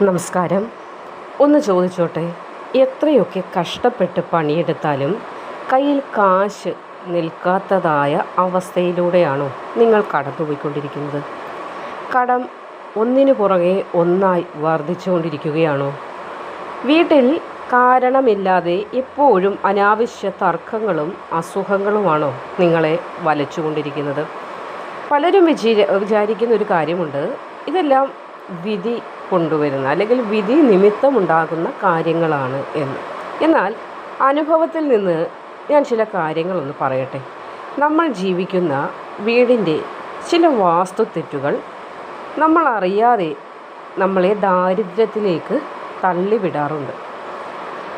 നമസ്കാരം. ഒന്ന് ചോദിച്ചോട്ടെ, എത്രയൊക്കെ കഷ്ടപ്പെട്ട് പണിയെടുത്താലും കയ്യിൽ കാശ് നിൽക്കാത്തതായ അവസ്ഥയിലൂടെയാണോ നിങ്ങൾ കടന്നുപോയിക്കൊണ്ടിരിക്കുന്നത്? കടം ഒന്നിനു പുറകെ ഒന്നായി വർദ്ധിച്ചുകൊണ്ടിരിക്കുകയാണോ? വീട്ടിൽ കാരണമില്ലാതെ എപ്പോഴും അനാവശ്യ തർക്കങ്ങളും അസുഖങ്ങളുമാണോ നിങ്ങളെ വലച്ചുകൊണ്ടിരിക്കുന്നത്? പലരും വിചാരിക്കുന്ന ഒരു കാര്യമുണ്ട്, ഇതെല്ലാം വിധി കൊണ്ടുവരുന്ന അല്ലെങ്കിൽ വിധി നിമിത്തമുണ്ടാകുന്ന കാര്യങ്ങളാണ് എന്ന്. എന്നാൽ അനുഭവത്തിൽ നിന്ന് ഞാൻ ചില കാര്യങ്ങളൊന്ന് പറയട്ടെ. നമ്മൾ ജീവിക്കുന്ന വീടിൻ്റെ ചില വാസ്തുതെറ്റുകൾ നമ്മൾ അറിയാതെ നമ്മളെ ദാരിദ്ര്യത്തിലേക്ക് തള്ളിവിടാറുണ്ട്.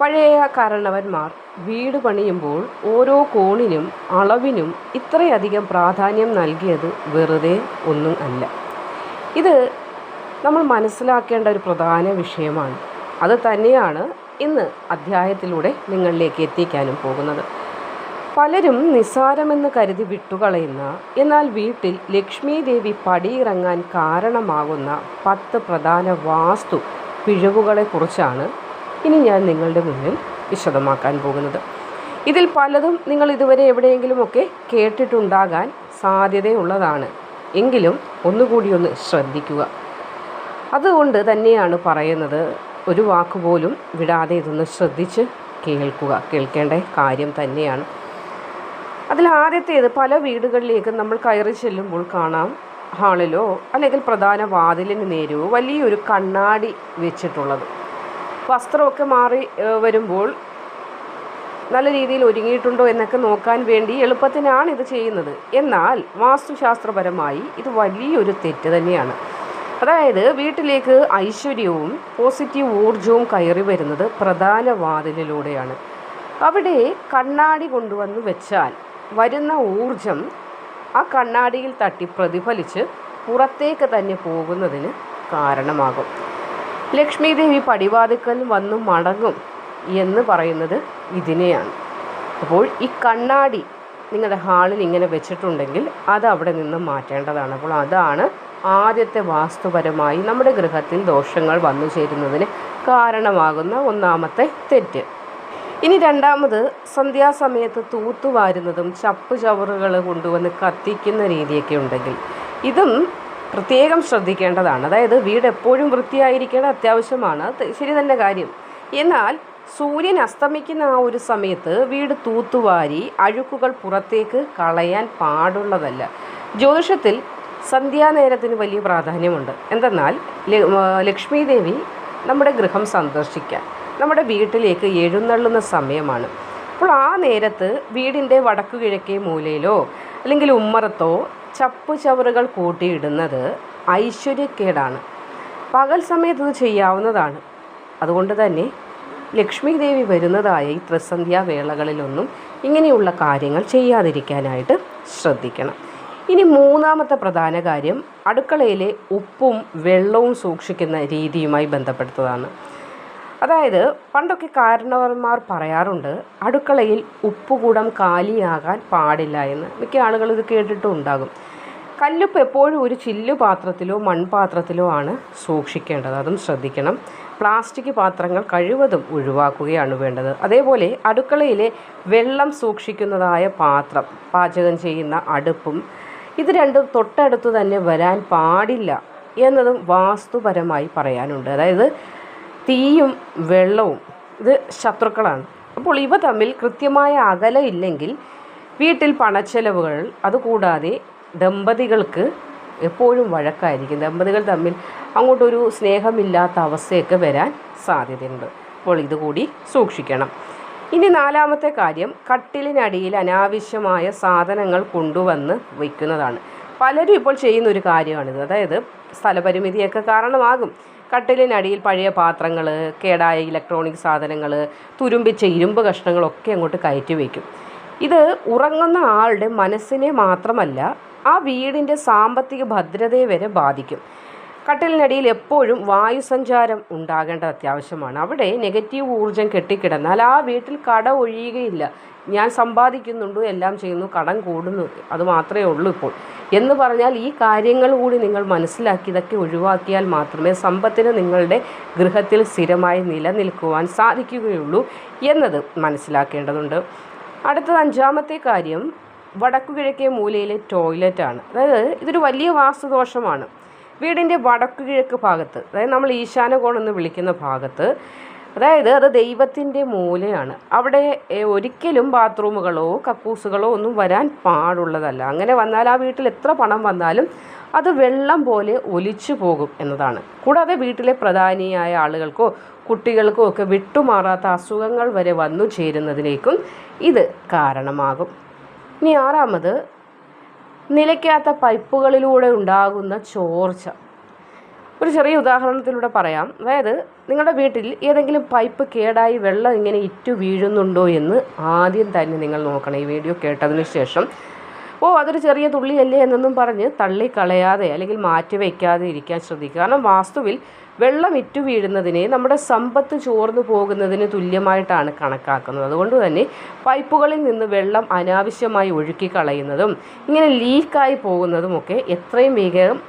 പഴയ കാരണവന്മാർ വീട് പണിയുമ്പോൾ ഓരോ കോണിനും അളവിനും ഇത്രയധികം പ്രാധാന്യം നൽകിയത് വെറുതെ ഒന്നും അല്ല. ഇത് നമ്മൾ മനസ്സിലാക്കേണ്ട ഒരു പ്രധാന വിഷയമാണ്. അത് തന്നെയാണ് ഇന്ന് അധ്യായത്തിലൂടെ നിങ്ങളിലേക്ക് എത്തിക്കാനും പോകുന്നത്. പലരും നിസ്സാരമെന്ന് കരുതി വിട്ടുകളയുന്ന, എന്നാൽ വീട്ടിൽ ലക്ഷ്മി ദേവി പടിയിറങ്ങാൻ കാരണമാകുന്ന 10 പ്രധാന വാസ്തു പിഴവുകളെക്കുറിച്ചാണ് ഇനി ഞാൻ നിങ്ങളുടെ മുന്നിൽ വിശദമാക്കാൻ പോകുന്നത്. ഇതിൽ പലതും നിങ്ങൾ ഇതുവരെ എവിടെയെങ്കിലുമൊക്കെ കേട്ടിട്ടുണ്ടാകാൻ സാധ്യതയുള്ളതാണ്. എങ്കിലും ഒന്നുകൂടി ഒന്ന് ശ്രദ്ധിക്കുക. അതുകൊണ്ട് തന്നെയാണ് പറയുന്നത്, ഒരു വാക്കുപോലും വിടാതെ ഇതൊന്ന് ശ്രദ്ധിച്ച് കേൾക്കേണ്ട കാര്യം തന്നെയാണ്. അതിൽ ആദ്യത്തേത്, പല വീടുകളിലേക്കും നമ്മൾ കയറി ചെല്ലുമ്പോൾ കാണാം, ഹാളിലോ അല്ലെങ്കിൽ പ്രധാന വാതിലിന് നേരെയോ വലിയൊരു കണ്ണാടി വെച്ചിട്ടുള്ളത്. വസ്ത്രമൊക്കെ മാറി വരുമ്പോൾ നല്ല രീതിയിൽ ഒരുങ്ങിയിട്ടുണ്ടോ എന്നൊക്കെ നോക്കാൻ വേണ്ടി എളുപ്പത്തിനാണ് ഇത് ചെയ്യുന്നത്. എന്നാൽ വാസ്തുശാസ്ത്രപരമായി ഇത് വലിയൊരു തെറ്റ് തന്നെയാണ്. അതായത് വീട്ടിലേക്ക് ഐശ്വര്യവും പോസിറ്റീവ് ഊർജവും കയറി വരുന്നത് പ്രധാന വാതിലിലൂടെയാണ്. അവിടെ കണ്ണാടി കൊണ്ടുവന്ന് വെച്ചാൽ വരുന്ന ഊർജം ആ കണ്ണാടിയിൽ തട്ടി പ്രതിഫലിച്ച് പുറത്തേക്ക് തന്നെ പോകുന്നതിന് കാരണമാകും. ലക്ഷ്മി ദേവി പടിവാതിക്കൽ വന്നു മടങ്ങും എന്ന് പറയുന്നത് ഇതിനെയാണ്. അപ്പോൾ ഈ കണ്ണാടി നിങ്ങളുടെ ഹാളിൽ ഇങ്ങനെ വെച്ചിട്ടുണ്ടെങ്കിൽ അത് അവിടെ നിന്ന് മാറ്റേണ്ടതാണ്. അപ്പോൾ അതാണ് ആദ്യത്തെ വാസ്തുപരമായി നമ്മുടെ ഗൃഹത്തിൽ ദോഷങ്ങൾ വന്നു ചേരുന്നതിന് കാരണമാകുന്ന ഒന്നാമത്തെ തെറ്റ്. ഇനി രണ്ടാമത്, സന്ധ്യാസമയത്ത് തൂത്തുവാരുന്നതും ചപ്പ് ചവറുകൾ കൊണ്ടുവന്ന് കത്തിക്കുന്ന രീതിയൊക്കെ ഉണ്ടെങ്കിൽ ഇതും പ്രത്യേകം ശ്രദ്ധിക്കേണ്ടതാണ്. അതായത് വീട് എപ്പോഴും വൃത്തിയായിരിക്കേണ്ട അത്യാവശ്യമാണ്, ശരി തന്നെ കാര്യം. എന്നാൽ സൂര്യൻ അസ്തമിക്കുന്ന ആ ഒരു സമയത്ത് വീട് തൂത്തുവാരി അഴുക്കുകൾ പുറത്തേക്ക് കളയാൻ പാടുള്ളതല്ല. ജ്യോതിഷത്തിൽ സന്ധ്യാനേരത്തിന് വലിയ പ്രാധാന്യമുണ്ട്. എന്തെന്നാൽ ലക്ഷ്മി ദേവി നമ്മുടെ ഗൃഹം സന്ദർശിക്കാൻ നമ്മുടെ വീട്ടിലേക്ക് എഴുന്നള്ളുന്ന സമയമാണ്. അപ്പോൾ ആ നേരത്ത് വീടിൻ്റെ വടക്കു കിഴക്കേ മൂലയിലോ അല്ലെങ്കിൽ ഉമ്മറത്തോ ചപ്പ് ചവറുകൾ കൂട്ടിയിടുന്നത് ഐശ്വര്യക്കേടാണ്. പകൽ സമയത്ത് ഇത് ചെയ്യാവുന്നതാണ്. അതുകൊണ്ട് തന്നെ ലക്ഷ്മി ദേവി വരുന്നതായ ഈ ത്രിസന്ധ്യാവേളകളിലൊന്നും ഇങ്ങനെയുള്ള കാര്യങ്ങൾ ചെയ്യാതിരിക്കാനായിട്ട് ശ്രദ്ധിക്കണം. ഇനി മൂന്നാമത്തെ പ്രധാന കാര്യം, അടുക്കളയിലെ ഉപ്പും വെള്ളവും സൂക്ഷിക്കുന്ന രീതിയുമായി ബന്ധപ്പെടുത്തതാണ്. അതായത് പണ്ടൊക്കെ കാരണവന്മാർ പറയാറുണ്ട്, അടുക്കളയിൽ ഉപ്പുകൂടം കാലിയാകാൻ പാടില്ല എന്ന്. മിക്ക ആളുകൾ ഇത് കേട്ടിട്ടും ഉണ്ടാകും. കല്ലുപ്പ് എപ്പോഴും ഒരു ചില്ലു പാത്രത്തിലോ മൺപാത്രത്തിലോ ആണ് സൂക്ഷിക്കേണ്ടത്. അതും ശ്രദ്ധിക്കണം. പ്ലാസ്റ്റിക് പാത്രങ്ങൾ കഴിവതും ഒഴിവാക്കുകയാണ് വേണ്ടത്. അതേപോലെ അടുക്കളയിലെ വെള്ളം സൂക്ഷിക്കുന്നതായ പാത്രം, പാചകം ചെയ്യുന്ന അടുപ്പും ഇത് രണ്ടും തൊട്ടടുത്ത് തന്നെ വരാൻ പാടില്ല എന്നതും വാസ്തുപരമായി പറയാനുണ്ട്. അതായത് തീയും വെള്ളവും ഇത് ശത്രുക്കളാണ്. അപ്പോൾ ഇവ തമ്മിൽ കൃത്യമായ അകലമില്ലെങ്കിൽ വീട്ടിൽ പണച്ചെലവുകൾ, അതുകൂടാതെ ദമ്പതികൾക്ക് എപ്പോഴും വഴക്കായിരിക്കും. ദമ്പതികൾ തമ്മിൽ അങ്ങോട്ടൊരു സ്നേഹമില്ലാത്ത അവസ്ഥയൊക്കെ വരാൻ സാധ്യതയുണ്ട്. അപ്പോൾ ഇതുകൂടി സൂക്ഷിക്കണം. ഇനി നാലാമത്തെ കാര്യം, കട്ടിലിനടിയിൽ അനാവശ്യമായ സാധനങ്ങൾ കൊണ്ടുവന്ന് വയ്ക്കുന്നതാണ്. പലരും ഇപ്പോൾ ചെയ്യുന്ന ഒരു കാര്യമാണിത്. അതായത് സ്ഥലപരിമിതിയൊക്കെ കാരണമാകും. കട്ടിലിനടിയിൽ പഴയ പാത്രങ്ങൾ, കേടായ ഇലക്ട്രോണിക് സാധനങ്ങൾ, തുരുമ്പിച്ച ഇരുമ്പ് കഷ്ണങ്ങളൊക്കെ അങ്ങോട്ട് കയറ്റി വയ്ക്കും. ഇത് ഉറങ്ങുന്ന ആളുടെ മനസ്സിനെ മാത്രമല്ല, ആ വീടിൻ്റെ സാമ്പത്തിക ഭദ്രതയെ വരെ ബാധിക്കും. കട്ടിലിനടിയിൽ എപ്പോഴും വായുസഞ്ചാരം ഉണ്ടാകേണ്ടത് അത്യാവശ്യമാണ്. അവിടെ നെഗറ്റീവ് ഊർജം കെട്ടിക്കിടന്നാൽ ആ വീട്ടിൽ കട ഒഴിയുകയില്ല. ഞാൻ സമ്പാദിക്കുന്നുണ്ട്, എല്ലാം ചെയ്യുന്നു, കടം കൂടുന്നു, അത് മാത്രമേ ഉള്ളൂ ഇപ്പോൾ എന്ന് പറഞ്ഞാൽ ഈ കാര്യങ്ങൾ കൂടി നിങ്ങൾ മനസ്സിലാക്കി ഇതൊക്കെ ഒഴിവാക്കിയാൽ മാത്രമേ സമ്പത്തിന് നിങ്ങളുടെ ഗൃഹത്തിൽ സ്ഥിരമായി നിലനിൽക്കുവാൻ സാധിക്കുകയുള്ളൂ എന്നത് മനസ്സിലാക്കേണ്ടതുണ്ട്. അടുത്തത് 5-ാമത്തെ കാര്യം വടക്കുകിഴക്കേ മൂലയിലെ ടോയ്ലറ്റാണ്. അതായത് ഇതൊരു വലിയ വാസ്തുദോഷമാണ്. വീടിൻ്റെ വടക്കുകിഴക്ക് ഭാഗത്ത്, അതായത് നമ്മൾ ഈശാനകോൺ എന്ന് വിളിക്കുന്ന ഭാഗത്ത്, അതായത് അത് ദൈവത്തിൻ്റെ മൂലയാണ്. അവിടെ ഒരിക്കലും ബാത്റൂമുകളോ കക്കൂസുകളോ ഒന്നും വരാൻ പാടുള്ളതല്ല. അങ്ങനെ വന്നാൽ ആ വീട്ടിൽ എത്ര പണം വന്നാലും അത് വെള്ളം പോലെ ഒലിച്ചു പോകും എന്നതാണ്. കൂടാതെ വീട്ടിലെ പ്രധാനിയായ ആളുകൾക്കോ കുട്ടികൾക്കോ ഒക്കെ വിട്ടുമാറാത്ത അസുഖങ്ങൾ വരെ വന്നു ചേരുന്നതിലേക്കും ഇത് കാരണമാകും. ഇനി 6-ാമത്, നിലയ്ക്കാത്ത പൈപ്പുകളിലൂടെ ഉണ്ടാകുന്ന ചോർച്ച. ഒരു ചെറിയ ഉദാഹരണത്തിലൂടെ പറയാം. അതായത് നിങ്ങളുടെ വീട്ടിൽ ഏതെങ്കിലും പൈപ്പ് കേടായി വെള്ളം ഇങ്ങനെ ഇറ്റു വീഴുന്നുണ്ടോ എന്ന് ആദ്യം തന്നെ നിങ്ങൾ നോക്കണം. ഈ വീഡിയോ കേട്ടതിന് ശേഷം അതൊരു ചെറിയ തുള്ളിയല്ലേ എന്നൊന്നും പറഞ്ഞ് തള്ളിക്കളയാതെ അല്ലെങ്കിൽ മാറ്റി വയ്ക്കാതെ ഇരിക്കാൻ ശ്രദ്ധിക്കുക. കാരണം വാസ്തുവിൽ വെള്ളം ഇറ്റു വീഴുന്നതിനെ നമ്മുടെ സമ്പത്ത് ചോർന്നു പോകുന്നതിന് തുല്യമായിട്ടാണ് കണക്കാക്കുന്നത്. അതുകൊണ്ട് തന്നെ പൈപ്പുകളിൽ നിന്ന് വെള്ളം അനാവശ്യമായി ഒഴുക്കി കളയുന്നതും ഇങ്ങനെ ലീക്കായി പോകുന്നതുമൊക്കെ എത്രയും വേഗം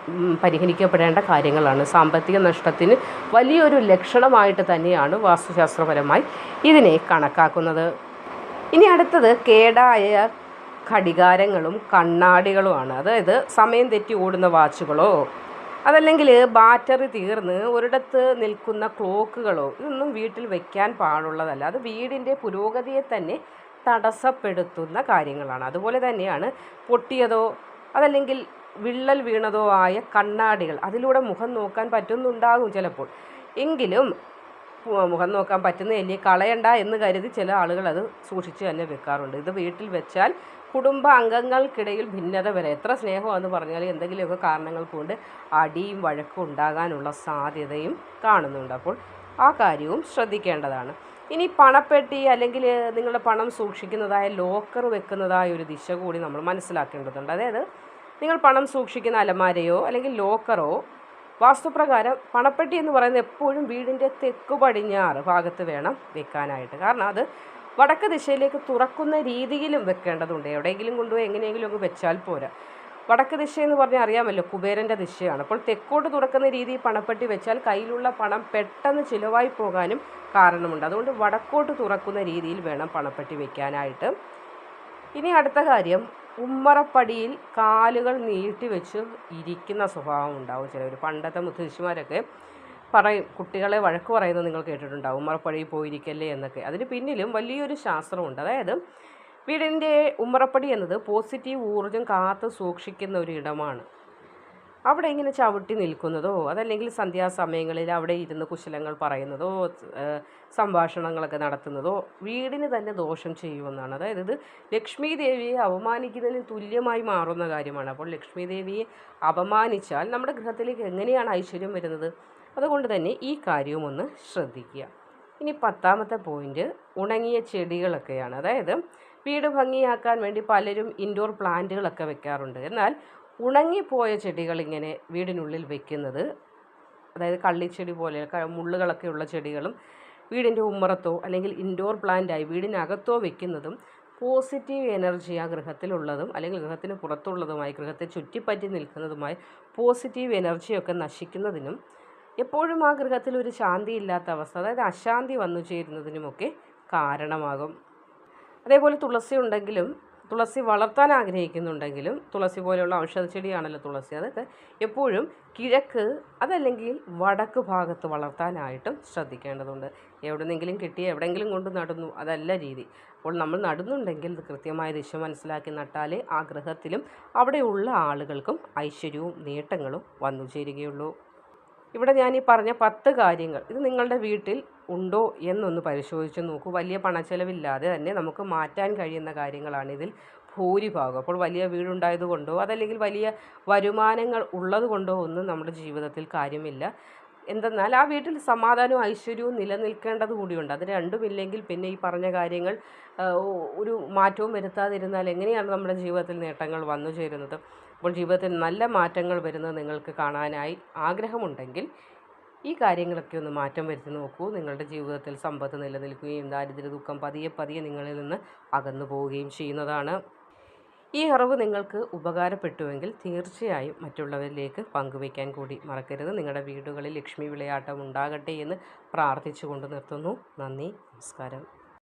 പരിഹരിക്കപ്പെടേണ്ട കാര്യങ്ങളാണ്. സാമ്പത്തിക നഷ്ടത്തിന് വലിയൊരു ലക്ഷണമായിട്ട് തന്നെയാണ് വാസ്തുശാസ്ത്രപരമായി ഇതിനെ കണക്കാക്കുന്നത്. ഇനി അടുത്തത് കേടായ ഘടികാരങ്ങളും കണ്ണാടികളുമാണ്. അതായത് സമയം തെറ്റി ഓടുന്ന വാച്ചുകളോ അതല്ലെങ്കിൽ ബാറ്ററി തീർന്ന് ഒരിടത്ത് നിൽക്കുന്ന ക്ലോക്കുകളോ ഇതൊന്നും വീട്ടിൽ വയ്ക്കാൻ പാടുള്ളതല്ല. അത് വീടിൻ്റെ പുരോഗതിയെ തന്നെ തടസ്സപ്പെടുത്തുന്ന കാര്യങ്ങളാണ്. അതുപോലെ തന്നെയാണ് പൊട്ടിയതോ അതല്ലെങ്കിൽ വിള്ളൽ വീണതോ ആയ കണ്ണാടികൾ. അതിലൂടെ മുഖം നോക്കാൻ പറ്റുന്നുണ്ടാകും ചിലപ്പോൾ, എങ്കിലും മുഖം നോക്കാൻ പറ്റുന്നതല്ലേ, കളയണ്ട എന്ന് കരുതി ചില ആളുകൾ അത് സൂക്ഷിച്ച് തന്നെ വെക്കാറുണ്ട്. ഇത് വീട്ടിൽ വെച്ചാൽ കുടുംബ അംഗങ്ങൾക്കിടയിൽ ഭിന്നത വരെ, എത്ര സ്നേഹമാണെന്ന് പറഞ്ഞാൽ എന്തെങ്കിലുമൊക്കെ കാരണങ്ങൾ കൊണ്ട് അടിയും വഴക്കും ഉണ്ടാകാനുള്ള സാധ്യതയും കാണുന്നുണ്ട്. അപ്പോൾ ആ കാര്യവും ശ്രദ്ധിക്കേണ്ടതാണ്. ഇനി പണപ്പെട്ടി അല്ലെങ്കിൽ നിങ്ങളുടെ പണം സൂക്ഷിക്കുന്നതായ ലോക്കർ വെക്കുന്നതായ ഒരു ദിശ കൂടി നമ്മൾ മനസ്സിലാക്കേണ്ടതുണ്ട്. അതായത് നിങ്ങൾ പണം സൂക്ഷിക്കുന്ന അലമാരയോ അല്ലെങ്കിൽ ലോക്കറോ വാസ്തുപ്രകാരം പണപ്പെട്ടി എന്ന് പറയുന്നത് എപ്പോഴും വീടിൻ്റെ തെക്ക് പടിഞ്ഞാറ് ഭാഗത്ത് വേണം വെക്കാനായിട്ട്. കാരണം അത് വടക്ക് ദിശയിലേക്ക് തുറക്കുന്ന രീതിയിലും വെക്കേണ്ടതുണ്ട്. എവിടെയെങ്കിലും കൊണ്ടുപോയി എങ്ങനെയെങ്കിലും ഒക്കെ വെച്ചാൽ പോരാ. വടക്ക് ദിശ എന്ന് പറഞ്ഞാൽ അറിയാമല്ലോ, കുബേരൻ്റെ ദിശയാണ്. അപ്പോൾ തെക്കോട്ട് തുറക്കുന്ന രീതിയിൽ പണപ്പെട്ടി വെച്ചാൽ കയ്യിലുള്ള പണം പെട്ടെന്ന് ചിലവായി പോകാനും കാരണമുണ്ട്. അതുകൊണ്ട് വടക്കോട്ട് തുറക്കുന്ന രീതിയിൽ വേണം പണപ്പെട്ടി വെക്കാനായിട്ട്. ഇനി അടുത്ത കാര്യം, ഉമ്മറപ്പടിയിൽ കാലുകൾ നീട്ടി വെച്ച് ഇരിക്കുന്ന സ്വഭാവം ഉണ്ടാവും ചിലർ. പണ്ടത്തെ മുത്തശ്ശിമാരൊക്കെ പറയും, കുട്ടികളെ വഴക്ക് പറയുന്നത് നിങ്ങൾ കേട്ടിട്ടുണ്ടാവും, ഉമ്മറപ്പടിയിൽ പോയിരിക്കല്ലേ എന്നൊക്കെ. അതിന് പിന്നിലും വലിയൊരു ശാസ്ത്രമുണ്ട്. അതായത് വീടിൻ്റെ ഉമ്മറപ്പടി എന്നത് പോസിറ്റീവ് ഊർജ്ജം കാത്തു സൂക്ഷിക്കുന്ന ഒരു ഇടമാണ്. അവിടെ ഇങ്ങനെ ചവിട്ടി നിൽക്കുന്നതോ അതല്ലെങ്കിൽ സന്ധ്യാസമയങ്ങളിൽ അവിടെ ഇരുന്ന് കുശലങ്ങൾ പറയുന്നതോ സംഭാഷണങ്ങളൊക്കെ നടത്തുന്നതോ വീടിന് തന്നെ ദോഷം ചെയ്യുമെന്നാണ്. അതായത് ഇത് ലക്ഷ്മി ദേവിയെ അപമാനിക്കുന്നതിന് തുല്യമായി മാറുന്ന കാര്യമാണ്. അപ്പോൾ ലക്ഷ്മി ദേവിയെ അപമാനിച്ചാൽ നമ്മുടെ ഗൃഹത്തിലേക്ക് എങ്ങനെയാണ് ഐശ്വര്യം വരുന്നത്? അതുകൊണ്ട് തന്നെ ഈ കാര്യവും ഒന്ന് ശ്രദ്ധിക്കുക. ഇനി 10-ാമത്തെ പോയിന്റ്, ഉണങ്ങിയ ചെടികളൊക്കെയാണ്. അതായത് വീട് ഭംഗിയാക്കാൻ വേണ്ടി പലരും ഇൻഡോർ പ്ലാന്റുകളൊക്കെ വെക്കാറുണ്ട്. എന്നാൽ ഉണങ്ങിപ്പോയ ചെടികൾ ഇങ്ങനെ വീടിനുള്ളിൽ വെക്കുന്നത്, അതായത് കള്ളിച്ചെടി പോലെ മുള്ളുകളൊക്കെ ഉള്ള ചെടികളും വീടിൻ്റെ ഉമ്മറത്തോ അല്ലെങ്കിൽ ഇൻഡോർ പ്ലാന്റായി വീടിനകത്തോ വെക്കുന്നതും പോസിറ്റീവ് എനർജി ആ ഗൃഹത്തിലുള്ളതും അല്ലെങ്കിൽ ഗൃഹത്തിന് പുറത്തുള്ളതുമായി ഗൃഹത്തെ ചുറ്റിപ്പറ്റി നിൽക്കുന്നതുമായി പോസിറ്റീവ് എനർജിയൊക്കെ നശിക്കുന്നതിനും എപ്പോഴും ആ ഗൃഹത്തിൽ ഒരു ശാന്തി ഇല്ലാത്ത അവസ്ഥ, അതായത് അശാന്തി വന്നു ചേരുന്നതിനുമൊക്കെ കാരണമാകും. അതേപോലെ തുളസി ഉണ്ടെങ്കിലും, തുളസി വളർത്താൻ ആഗ്രഹിക്കുന്നുണ്ടെങ്കിലും, തുളസി പോലെയുള്ള ഔഷധ ചെടിയാണല്ലോ തുളസി, അതൊക്കെ എപ്പോഴും കിഴക്ക് അതല്ലെങ്കിൽ വടക്ക് ഭാഗത്ത് വളർത്താനായിട്ടും ശ്രദ്ധിക്കേണ്ടതുണ്ട്. എവിടെന്നെങ്കിലും കിട്ടിയ എവിടെയെങ്കിലും കൊണ്ട് നടുന്നു, അതല്ല രീതി. അപ്പോൾ നമ്മൾ നടുന്നുണ്ടെങ്കിൽ ഇത് കൃത്യമായ ദിശ മനസ്സിലാക്കി നട്ടാലേ ആ ഗൃഹത്തിലും അവിടെയുള്ള ആളുകൾക്കും ഐശ്വര്യവും നേട്ടങ്ങളും വന്നു ചേരുകയുള്ളൂ. ഇവിടെ ഞാൻ ഈ പറഞ്ഞ 10 കാര്യങ്ങൾ ഇത് നിങ്ങളുടെ വീട്ടിൽ ഉണ്ടോ എന്നൊന്ന് പരിശോധിച്ച് നോക്കൂ. വലിയ പണച്ചെലവില്ലാതെ തന്നെ നമുക്ക് മാറ്റാൻ കഴിയുന്ന കാര്യങ്ങളാണ് ഇതിൽ ഭൂരിഭാഗം. അപ്പോൾ വലിയ വീടുണ്ടായതുകൊണ്ടോ അതല്ലെങ്കിൽ വലിയ വരുമാനങ്ങൾ ഉള്ളതുകൊണ്ടോ ഒന്നും നമ്മുടെ ജീവിതത്തിൽ കാര്യമില്ല. എന്തെന്നാൽ ആ വീട്ടിൽ സമാധാനവും ഐശ്വര്യവും നിലനിൽക്കേണ്ടത് കൂടിയുണ്ട്. അത് രണ്ടുമില്ലെങ്കിൽ പിന്നെ ഈ പറഞ്ഞ കാര്യങ്ങൾ ഒരു മാറ്റവും വരുത്താതിരുന്നാൽ എങ്ങനെയാണ് നമ്മുടെ ജീവിതത്തിൽ നേട്ടങ്ങൾ വന്നു ചേരുന്നത്? അപ്പോൾ ജീവിതത്തിൽ നല്ല മാറ്റങ്ങൾ വരുന്നത് നിങ്ങൾക്ക് കാണാനായി ആഗ്രഹമുണ്ടെങ്കിൽ ഈ കാര്യങ്ങളൊക്കെ ഒന്ന് മാറ്റം വരുത്തി നോക്കൂ. നിങ്ങളുടെ ജീവിതത്തിൽ സമ്പത്ത് നിലനിൽക്കുകയും ദാരിദ്ര്യ ദുഃഖം പതിയെ പതിയെ നിങ്ങളിൽ നിന്ന് അകന്നു പോവുകയും ചെയ്യുന്നതാണ്. ഈ അറിവ് നിങ്ങൾക്ക് ഉപകാരപ്പെട്ടുവെങ്കിൽ തീർച്ചയായും മറ്റുള്ളവരിലേക്ക് പങ്കുവയ്ക്കാൻ കൂടി മറക്കരുത്. നിങ്ങളുടെ വീടുകളിൽ ലക്ഷ്മി വിളയാട്ടം ഉണ്ടാകട്ടെ എന്ന് പ്രാർത്ഥിച്ചുകൊണ്ട് നിർത്തുന്നു. നന്ദി, നമസ്കാരം.